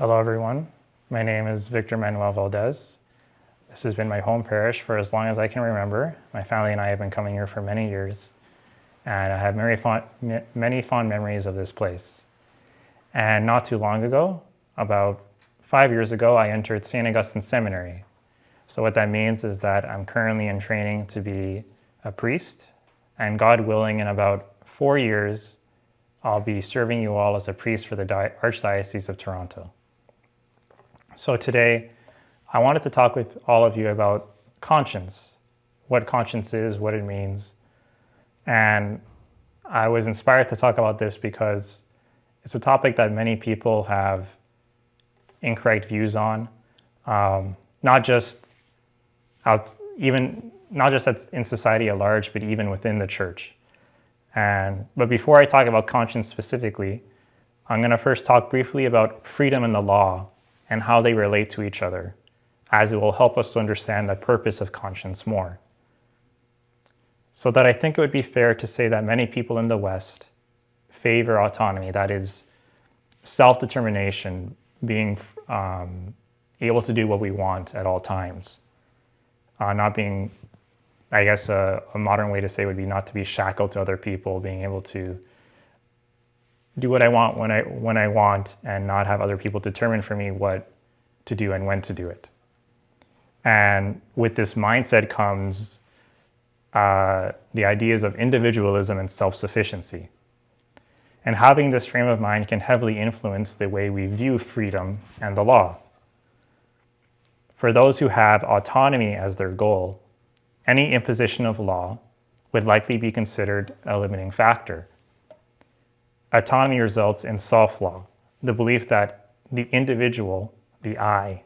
Hello, everyone. My name is Victor Manuel Valdes. This has been my home parish for as long as I can remember. My family and I have been coming here for many years, and I have many fond memories of this place. And not too long ago, about 5 years ago, I entered St. Augustine Seminary. So what that means is that I'm currently in training to be a priest, and God willing, in about 4 years, I'll be serving you all as a priest for the Archdiocese of Toronto. So today, I wanted to talk with all of you about conscience, what conscience is, what it means. And I was inspired to talk about this because it's a topic that many people have incorrect views on, not just in society at large, but even within the church. But before I talk about conscience specifically, I'm going to first talk briefly about freedom and the law and how they relate to each other, as it will help us to understand the purpose of conscience more. So that I think it would be fair to say that many people in the West favor autonomy, that is, self-determination, being able to do what we want at all times. Not being, I guess a modern way to say would be not to be shackled to other people, being able to do what I want when I want and not have other people determine for me what to do and when to do it. And with this mindset comes the ideas of individualism and self-sufficiency. And having this frame of mind can heavily influence the way we view freedom and the law. For those who have autonomy as their goal, any imposition of law would likely be considered a limiting factor. Autonomy results in self-law, the belief that the individual, the I,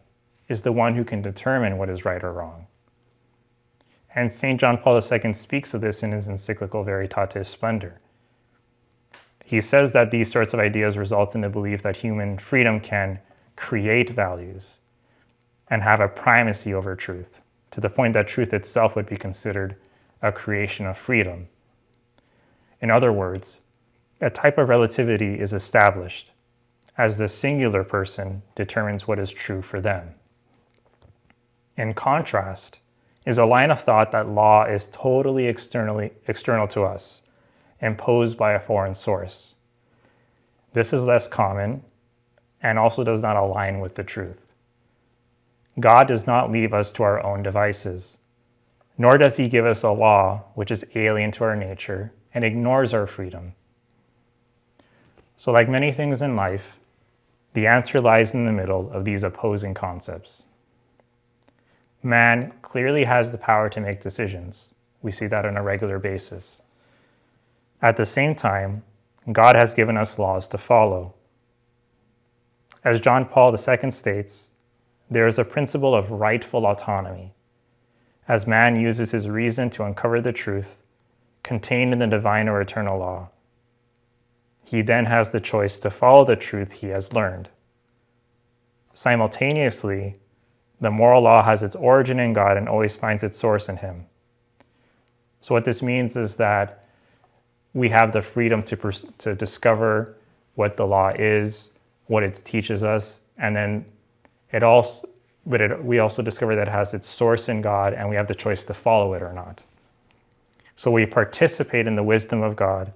is the one who can determine what is right or wrong. And St. John Paul II speaks of this in his encyclical Veritatis Splendor. He says that these sorts of ideas result in the belief that human freedom can create values and have a primacy over truth, to the point that truth itself would be considered a creation of freedom. In other words, a type of relativity is established as the singular person determines what is true for them. In contrast, is a line of thought that law is totally external to us, imposed by a foreign source. This is less common and also does not align with the truth. God does not leave us to our own devices, nor does he give us a law which is alien to our nature and ignores our freedom. So like many things in life, the answer lies in the middle of these opposing concepts. Man clearly has the power to make decisions. We see that on a regular basis. At the same time, God has given us laws to follow. As John Paul II states, there is a principle of rightful autonomy, as man uses his reason to uncover the truth contained in the divine or eternal law. He then has the choice to follow the truth he has learned. Simultaneously, the moral law has its origin in God and always finds its source in him. So what this means is that we have the freedom to discover what the law is, what it teaches us, and then we also discover that it has its source in God, and we have the choice to follow it or not. So we participate in the wisdom of God,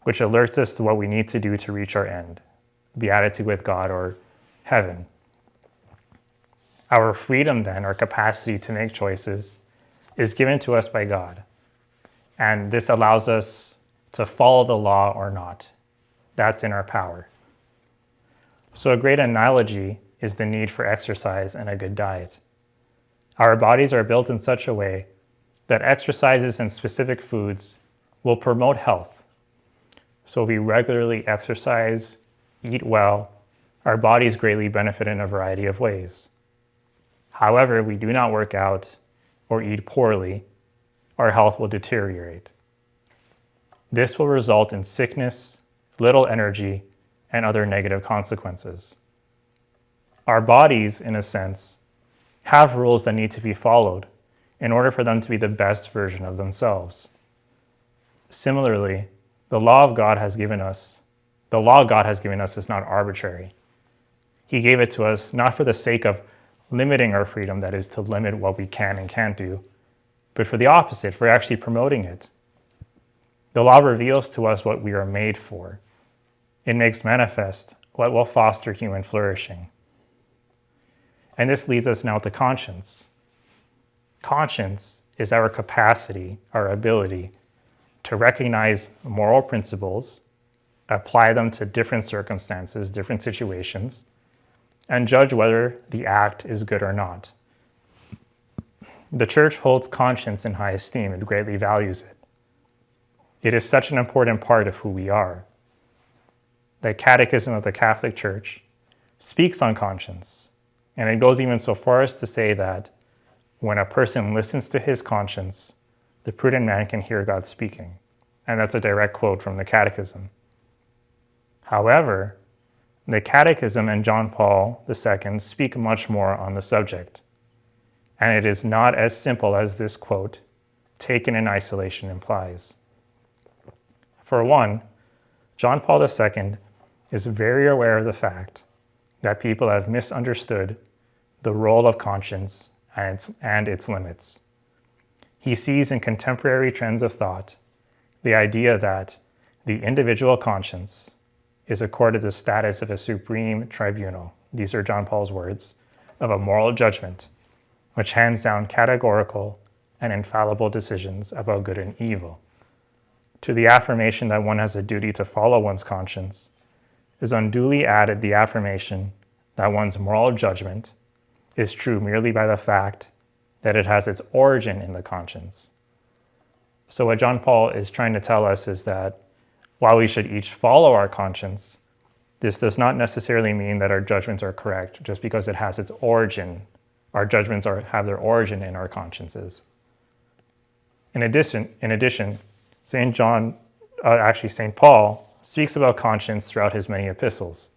which alerts us to what we need to do to reach our end, beatitude with God or heaven. Our freedom then, our capacity to make choices, is given to us by God. And this allows us to follow the law or not. That's in our power. So a great analogy is the need for exercise and a good diet. Our bodies are built in such a way that exercises and specific foods will promote health. So if we regularly exercise, eat well, our bodies greatly benefit in a variety of ways. However, if we do not work out or eat poorly, our health will deteriorate. This will result in sickness, little energy, and other negative consequences. Our bodies, in a sense, have rules that need to be followed in order for them to be the best version of themselves. Similarly, the law God has given us is not arbitrary. He gave it to us not for the sake of limiting our freedom, that is, to limit what we can and can't do, but for the opposite, for actually promoting it. The law reveals to us what we are made for. It makes manifest what will foster human flourishing. And this leads us now to conscience. Conscience is our capacity, our ability to recognize moral principles, apply them to different circumstances, different situations, and judge whether the act is good or not. The church holds conscience in high esteem. It greatly values it. It is such an important part of who we are. The Catechism of the Catholic Church speaks on conscience, and it goes even so far as to say that when a person listens to his conscience, the prudent man can hear God speaking. And that's a direct quote from the Catechism. However, the Catechism and John Paul II speak much more on the subject. And it is not as simple as this quote, taken in isolation, implies. For one, John Paul II is very aware of the fact that people have misunderstood the role of conscience and its limits. He sees in contemporary trends of thought the idea that the individual conscience is accorded the status of a supreme tribunal, these are John Paul's words, of a moral judgment, which hands down categorical and infallible decisions about good and evil. To the affirmation that one has a duty to follow one's conscience is unduly added the affirmation that one's moral judgment is true merely by the fact that it has its origin in the conscience. So what John Paul is trying to tell us is that while we should each follow our conscience, this does not necessarily mean that our judgments are correct just because it has its origin. Our judgments have their origin in our consciences. In addition, St. Paul speaks about conscience throughout his many epistles.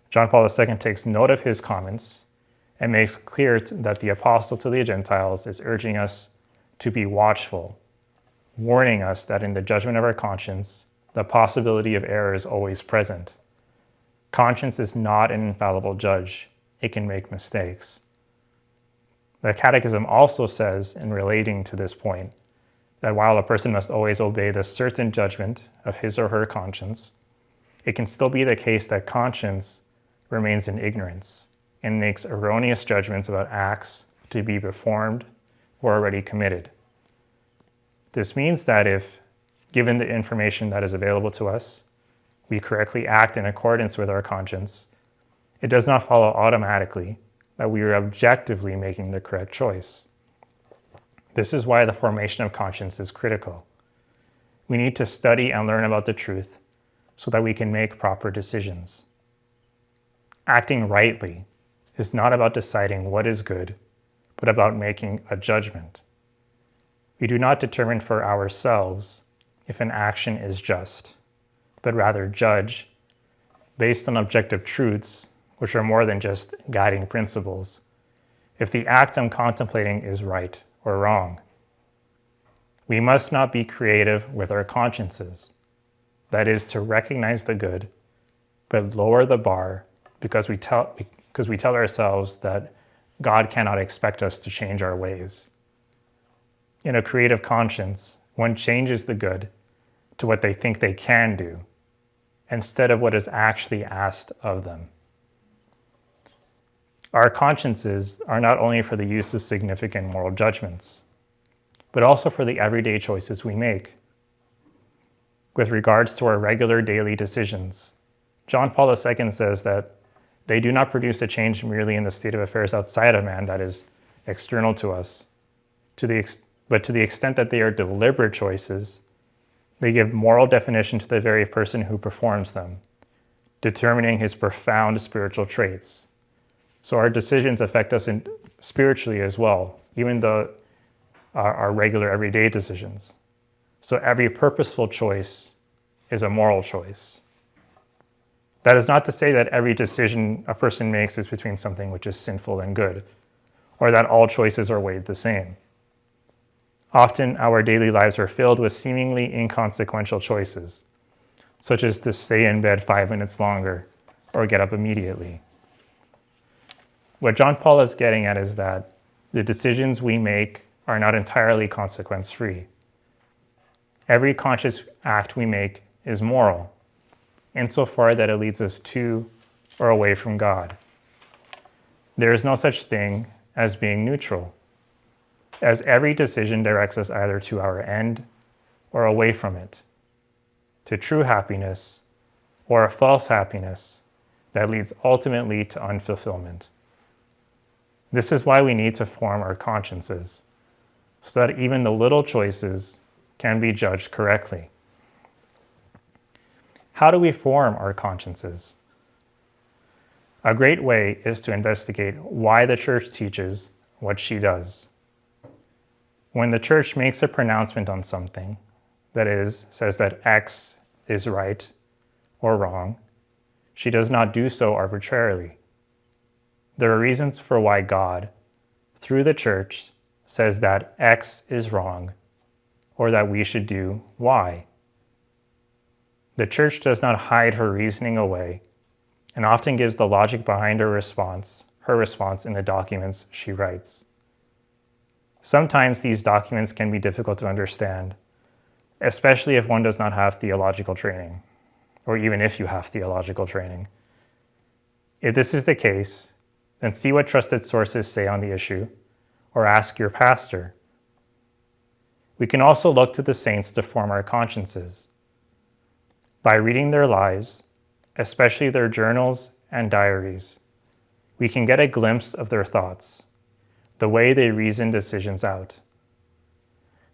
John Paul II takes note of his comments and makes clear that the apostle to the Gentiles is urging us to be watchful, warning us that in the judgment of our conscience, the possibility of error is always present. Conscience is not an infallible judge. It can make mistakes. The Catechism also says, in relating to this point, that while a person must always obey the certain judgment of his or her conscience, it can still be the case that conscience remains in ignorance and makes erroneous judgments about acts to be performed or already committed. This means that if, given the information that is available to us, we correctly act in accordance with our conscience, it does not follow automatically that we are objectively making the correct choice. This is why the formation of conscience is critical. We need to study and learn about the truth so that we can make proper decisions. Acting rightly is not about deciding what is good, but about making a judgment. We do not determine for ourselves if an action is just, but rather judge, based on objective truths, which are more than just guiding principles, if the act I'm contemplating is right or wrong. We must not be creative with our consciences, that is, to recognize the good, but lower the bar because we tell ourselves that God cannot expect us to change our ways. In a creative conscience, one changes the good to what they think they can do, instead of what is actually asked of them. Our consciences are not only for the use of significant moral judgments, but also for the everyday choices we make. With regards to our regular daily decisions, John Paul II says that they do not produce a change merely in the state of affairs outside of man, that is, external to us, but to the extent that they are deliberate choices, they give moral definition to the very person who performs them, determining his profound spiritual traits. So our decisions affect us spiritually as well, even though our regular everyday decisions. So every purposeful choice is a moral choice. That is not to say that every decision a person makes is between something which is sinful and good, or that all choices are weighed the same. Often our daily lives are filled with seemingly inconsequential choices, such as to stay in bed 5 minutes longer or get up immediately. What John Paul is getting at is that the decisions we make are not entirely consequence-free. Every conscious act we make is moral, insofar that it leads us to or away from God. There is no such thing as being neutral, as every decision directs us either to our end or away from it, to true happiness or a false happiness that leads ultimately to unfulfillment. This is why we need to form our consciences, so that even the little choices can be judged correctly. How do we form our consciences? A great way is to investigate why the church teaches what she does. When the church makes a pronouncement on something, that is, says that X is right or wrong, she does not do so arbitrarily. There are reasons for why God, through the church, says that X is wrong or that we should do Y. The church does not hide her reasoning away and often gives the logic behind her response in the documents she writes. Sometimes these documents can be difficult to understand, especially if one does not have theological training, or even if you have theological training. If this is the case, then see what trusted sources say on the issue, or ask your pastor. We can also look to the saints to form our consciences. By reading their lives, especially their journals and diaries, we can get a glimpse of their thoughts, the way they reason decisions out.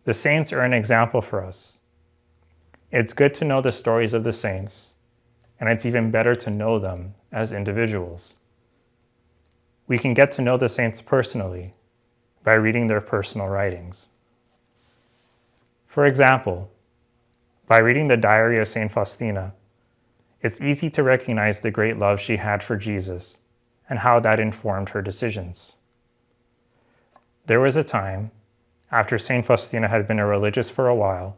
The saints are an example for us. It's good to know the stories of the saints, and it's even better to know them as individuals. We can get to know the saints personally by reading their personal writings. For example, by reading the diary of St. Faustina, it's easy to recognize the great love she had for Jesus and how that informed her decisions. There was a time, after St. Faustina had been a religious for a while,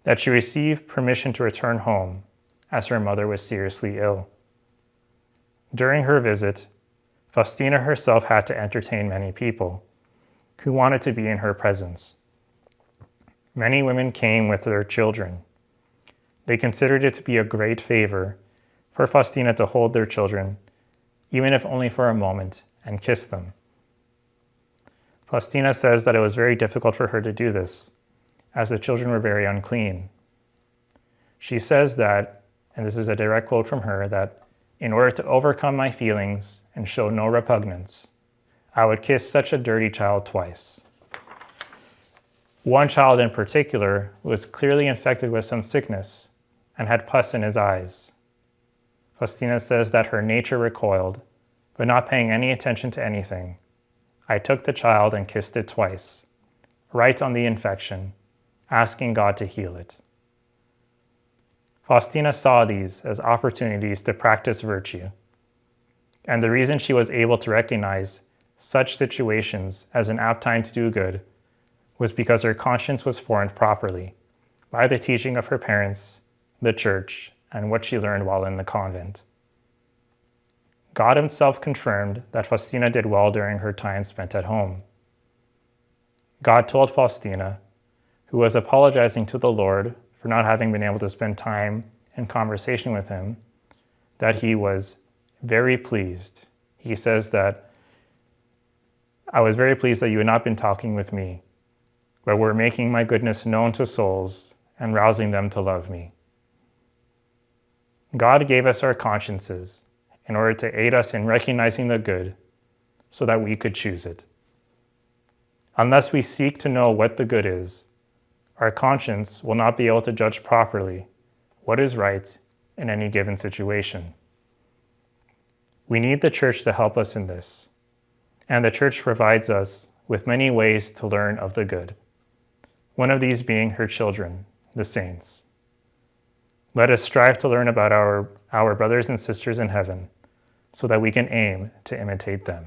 that she received permission to return home as her mother was seriously ill. During her visit, Faustina herself had to entertain many people who wanted to be in her presence. Many women came with their children. They considered it to be a great favor for Faustina to hold their children, even if only for a moment, and kiss them. Faustina says that it was very difficult for her to do this, as the children were very unclean. She says that, and this is a direct quote from her, that in order to overcome my feelings and show no repugnance, I would kiss such a dirty child twice. One child in particular was clearly infected with some sickness and had pus in his eyes. Faustina says that her nature recoiled, but not paying any attention to anything, I took the child and kissed it twice, right on the infection, asking God to heal it. Faustina saw these as opportunities to practice virtue, and the reason she was able to recognize such situations as an apt time to do good was because her conscience was formed properly by the teaching of her parents, the church, and what she learned while in the convent. God himself confirmed that Faustina did well during her time spent at home. God told Faustina, who was apologizing to the Lord for not having been able to spend time in conversation with him, that he was very pleased. He says that, I was very pleased that you had not been talking with me, but were making my goodness known to souls and rousing them to love me. God gave us our consciences in order to aid us in recognizing the good so that we could choose it. Unless we seek to know what the good is, our conscience will not be able to judge properly what is right in any given situation. We need the church to help us in this, and the church provides us with many ways to learn of the good, one of these being her children, the saints. Let us strive to learn about our brothers and sisters in heaven so that we can aim to imitate them.